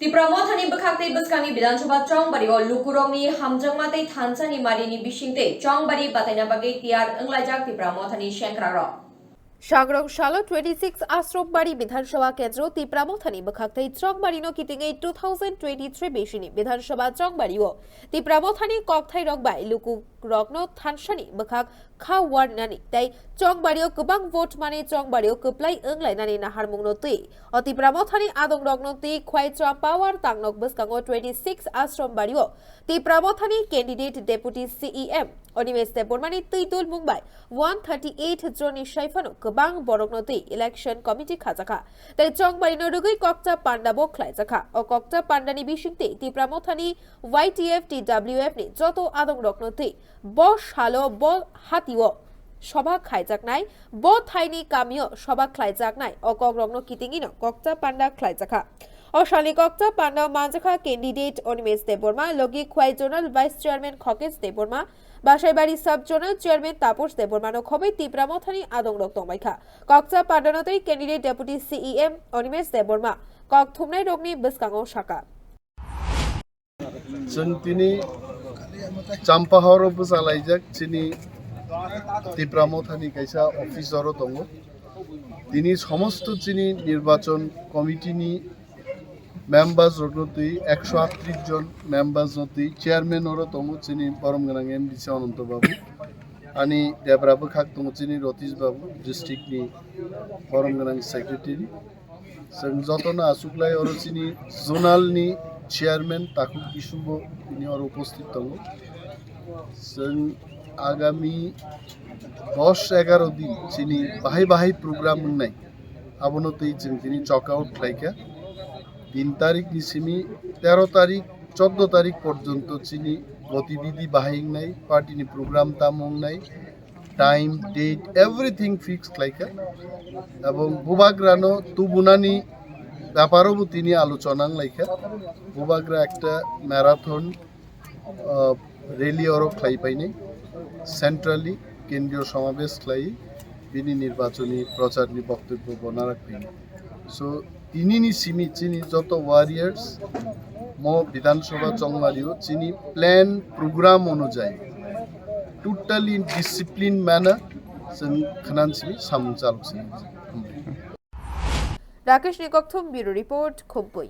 Tipramothani Bakakte Baskani Bidanchaba Chongbari or Lukurongni Hamjangmate Tansani Marini Bishinte, Chongbari Batanabagi Tiar Khwlaijak Tipramothani Shankraro. সাগরংশালা 26 আশ্রমবাড়ি বিধানসভা কেন্দ্র তিপ্রামথানি বখাকতাই চংবাড়িনো কিতিঙে 2023 বেশিনি বিধানসভা চংবাড়িও তিপ্রামথানি ককথাই রগবাই লুকু রগ্ন থানসানি বখাক খাওয়ারনানি তাই চংবাড়িও গোबां vote মানে চংবাড়িও কোপ্লাই ओंग्लायनानै नाहारमुंनो तै तिप्रामथानि आदं रग्नो तै खवाइचा पावार तांनक बसकांगो 26 आश्रमबाड़िओ तिप्रामथानि कैंडिडेट डेपुटी सीईएम अनिमेश देबबर्मानि तैतुल मुंबाई 138 जनि साइफानो गोबां बरगनो तै इलेक्शन कमिटि खाजाखा ताई चंगबाड़िनो रुगै kokchap panda bo khwlaijaka o kokchap pandani bisingte तिप्रामथानि YTF TWF नि जतो आदं रग्नो तै bo shalo bo hatiwo সভা খাইজাক নাই ব থাইনি কামিও সভা খাইজাক নাই অকক রগ্ন কিতিঙিনো kokchap panda khwlaijaka অশালি kokchap panda মানজাখা ক্যান্ডিডেট অনিমেশ দেববর্মা লগি Khowai zonal vice chairman Khakesh Debbarma Basaibari sub zonal chairman Tapas দেববর্মানো খবই তিপ্রামথানি আদং রক্তমাইখা kokchap pandanotei candidate deputy CEM Animesh Debbarma কক থুমনাই রগনি বসকাঙো শাখা जों दिनै चाम्पाहारावबो जालायजाक दिनै तिप्रामथानि कायसा अफिसारो दङ दिनै समस्त दिनै निर्वाचन कमिटिनि मेम्बार्स रगनतै 138 जन मेम्बार्स नतै चेयारमैन हरो दङ दिनै परम गोनां एमडिसि अनन्त बाबु आनि देब्राबो खाक दङ दिनै रतीश बाबु डिस्ट्रिक्टनि परम गोनां सेक्रेटारि जों जतन आसुक्लाय अरो दिनै जोनालनि चेयारमैन ताकु किशुबो इनि और उपस्थित दङ जों आगामी 10-11 दिन चिनी बाहाय प्रोग्राम होननाय आबनतै जों दिनै चकआउट खालायखा 3 तारिख निसिमी 13 तारिख 14 तारिख पर्यन्त चिनी गतिविधि बाहायनाय पार्टीनि प्रोग्राम तामंनाय टाइम डेट एवरीथिंग फिक्स खालायखा এবং বুবাগ্রানো তুবুনানি ব্যাপারও তিনি আলোচনা লাইখা বুবাগ্রা একটা ম্যারাথন রেলি অরো খাইপাইনি সেন্ট্রালি কেন্দ্রীয় সমাবেশ খাই বিনি নির্বাচনী প্রচারনি বক্তব্য বনা রাখবেনি সো তিনিনি সিমি চিনি যত ওয়ারিয়ার্স ম বিধানসভা চংমারিও চিনি প্ল্যান প্রোগ্রাম অনুযায়ী টোটালি इन डिसिप्लिन मैनर जों खनानसिमी सामुं चालुसिमी राकेश निकथुम ब्यूरो रिपोर्ट खुम्पुई।